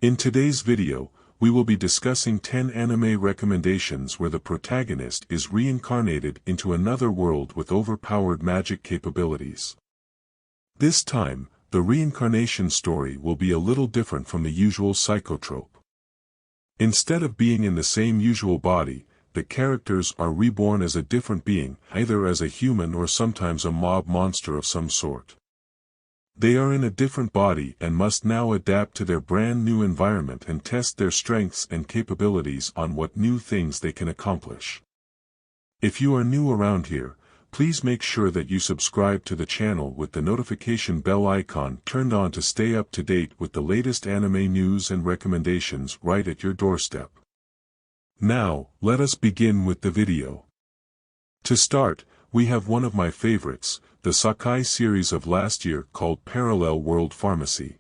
In today's video, we will be discussing 10 anime recommendations where the protagonist is reincarnated into another world with overpowered magic capabilities. This time, the reincarnation story will be a little different from the usual psychotrope. Instead of being in the same usual body, the characters are reborn as a different being, either as a human or sometimes a mob monster of some sort. They are in a different body and must now adapt to their brand new environment and test their strengths and capabilities on what new things they can accomplish. If you are new around here, please make sure that you subscribe to the channel with the notification bell icon turned on to stay up to date with the latest anime news and recommendations right at your doorstep. Now, let us begin with the video. To start, we have one of my favorites, the Sakai series of last year called Parallel World Pharmacy.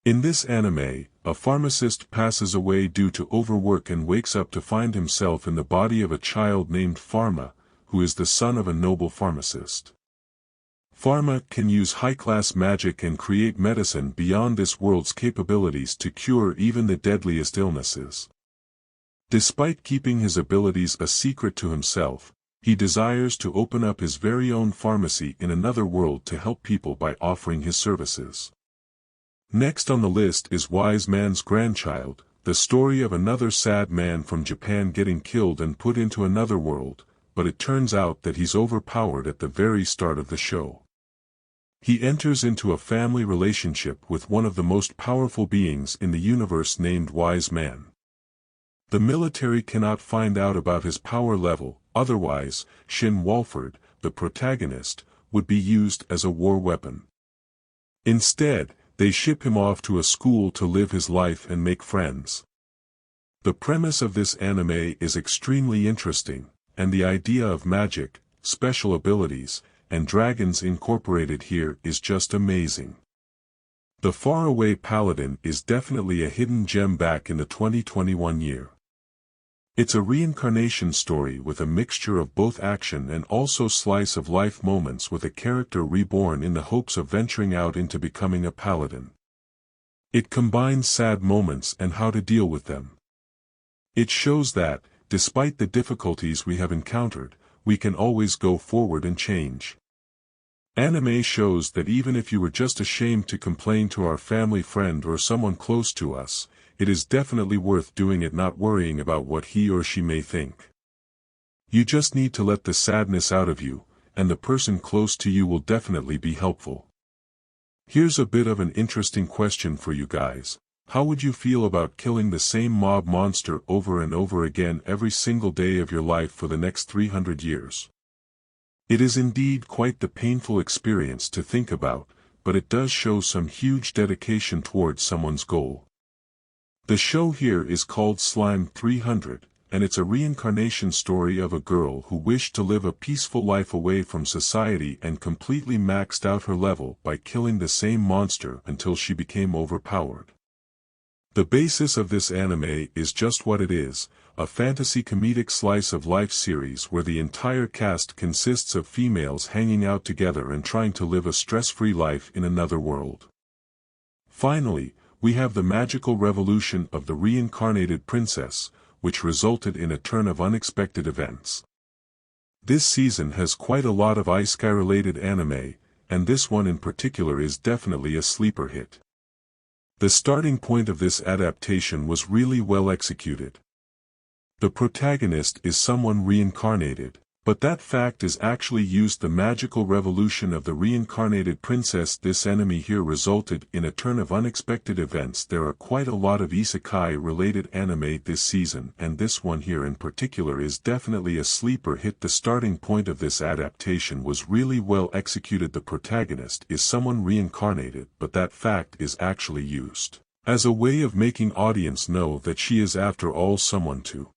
In this anime, a pharmacist passes away due to overwork and wakes up to find himself in the body of a child named Pharma, who is the son of a noble pharmacist. Pharma can use high-class magic and create medicine beyond this world's capabilities to cure even the deadliest illnesses. Despite keeping his abilities a secret to himself, he desires to open up his very own pharmacy in another world to help people by offering his services. Next on the list is Wise Man's Grandchild, the story of another sad man from Japan getting killed and put into another world, but it turns out that he's overpowered at the very start of the show. He enters into a family relationship with one of the most powerful beings in the universe named Wise Man. The military cannot find out about his power level, otherwise, Shin Walford, the protagonist, would be used as a war weapon. Instead, they ship him off to a school to live his life and make friends. The premise of this anime is extremely interesting, and the idea of magic, special abilities, and dragons incorporated here is just amazing. The Faraway Paladin is definitely a hidden gem back in the 2021 year. It's a reincarnation story with a mixture of both action and also slice-of-life moments with a character reborn in the hopes of venturing out into becoming a paladin. It combines sad moments and how to deal with them. It shows that, despite the difficulties we have encountered, we can always go forward and change. Anime shows that even if you were just ashamed to complain to our family friend or someone close to us, it is definitely worth doing it, not worrying about what he or she may think. You just need to let the sadness out of you, and the person close to you will definitely be helpful. Here's a bit of an interesting question for you guys. How would you feel about killing the same mob monster over and over again every single day of your life for the next 300 years? It is indeed quite the painful experience to think about, but it does show some huge dedication towards someone's goal. The show here is called Slime 300, and it's a reincarnation story of a girl who wished to live a peaceful life away from society and completely maxed out her level by killing the same monster until she became overpowered. The basis of this anime is just what it is, a fantasy comedic slice-of-life series where the entire cast consists of females hanging out together and trying to live a stress-free life in another world. Finally, we have the magical revolution of the reincarnated princess, which resulted in a turn of unexpected events. This season has quite a lot of isekai-related anime, and this one in particular is definitely a sleeper hit. The starting point of this adaptation was really well executed. The protagonist is someone reincarnated, but that fact is actually used. The magical revolution of the reincarnated princess. This enemy here resulted in a turn of unexpected events. There are quite a lot of isekai-related anime this season, and this one here in particular is definitely a sleeper hit. The starting point of this adaptation was really well executed. The protagonist is someone reincarnated, but that fact is actually used as a way of making audience know that she is after all someone to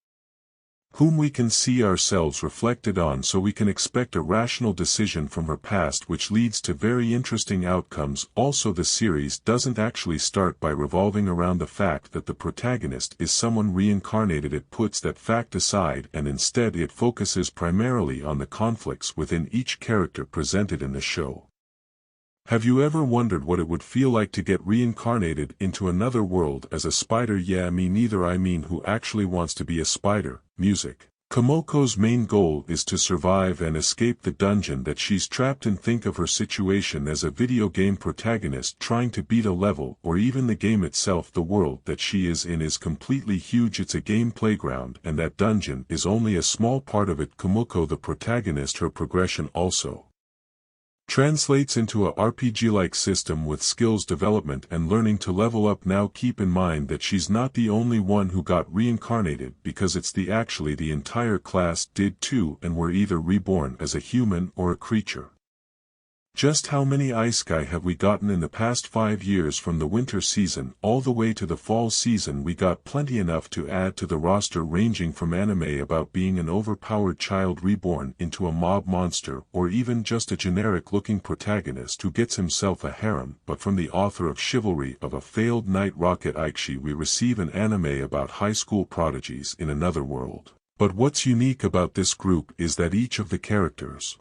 whom we can see ourselves reflected on, so we can expect a rational decision from her past which leads to very interesting outcomes. Also, the series doesn't actually start by revolving around the fact that the protagonist is someone reincarnated. It puts that fact aside and instead it focuses primarily on the conflicts within each character presented in the show. Have you ever wondered what it would feel like to get reincarnated into another world as a spider? Yeah, me neither. I mean, who actually wants to be a spider? Music. Komoko's main goal is to survive and escape the dungeon that she's trapped in. Think of her situation as a video game protagonist trying to beat a level, or even the game itself. The world that she is in is completely huge. It's a game playground, and that dungeon is only a small part of it. Komoko, the protagonist, her progression also translates into a RPG-like system with skills development and learning to level up. Now keep in mind that she's not the only one who got reincarnated, because it's actually the entire class did too, and were either reborn as a human or a creature. Just how many isekai have we gotten in the past 5 years? From the winter season all the way to the fall season, we got plenty enough to add to the roster, ranging from anime about being an overpowered child reborn into a mob monster, or even just a generic-looking protagonist who gets himself a harem. But from the author of Chivalry of a Failed Knight Rocket Aichi, we receive an anime about high school prodigies in another world. But what's unique about this group is that each of the characters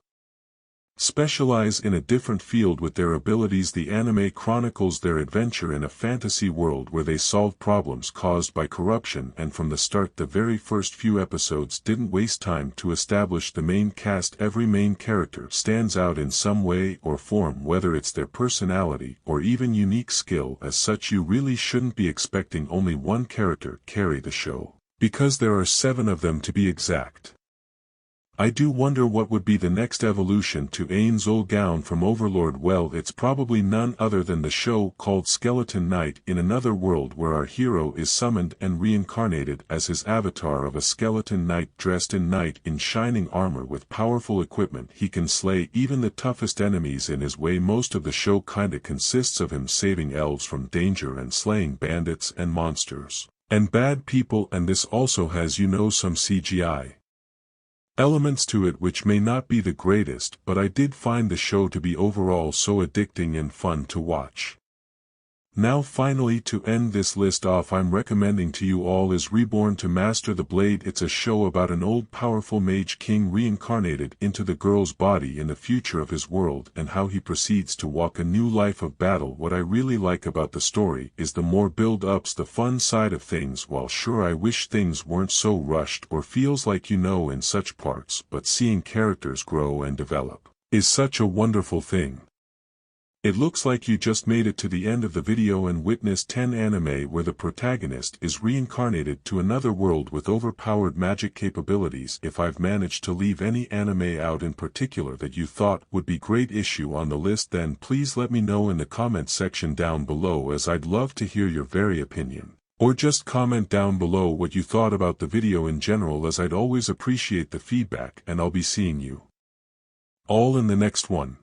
specialize in a different field with their abilities. The anime chronicles their adventure in a fantasy world where they solve problems caused by corruption, and from the start, the very first few episodes didn't waste time to establish the main cast. Every main character stands out in some way or form, whether it's their personality or even unique skill. As such, you really shouldn't be expecting only one character carry the show, because there are 7 of them to be exact. I do wonder what would be the next evolution to Ain's old gown from Overlord. Well, it's probably none other than the show called Skeleton Knight, in another world where our hero is summoned and reincarnated as his avatar of a skeleton knight dressed in knight in shining armor with powerful equipment. He can slay even the toughest enemies in his way. Most of the show kinda consists of him saving elves from danger and slaying bandits and monsters and bad people, and this also has, some CGI elements to it which may not be the greatest, but I did find the show to be overall so addicting and fun to watch. Now finally, to end this list off, I'm recommending to you all is Reborn to Master the Blade. It's a show about an old powerful mage king reincarnated into the girl's body in the future of his world, and how he proceeds to walk a new life of battle. What I really like about the story is the more build-ups, the fun side of things. While sure, I wish things weren't so rushed or feels like in such parts, but seeing characters grow and develop is such a wonderful thing. It looks like you just made it to the end of the video and witnessed 10 anime where the protagonist is reincarnated to another world with overpowered magic capabilities. If I've managed to leave any anime out in particular that you thought would be great issue on the list, then please let me know in the comment section down below, as I'd love to hear your very opinion. Or just comment down below what you thought about the video in general, as I'd always appreciate the feedback, and I'll be seeing you all in the next one.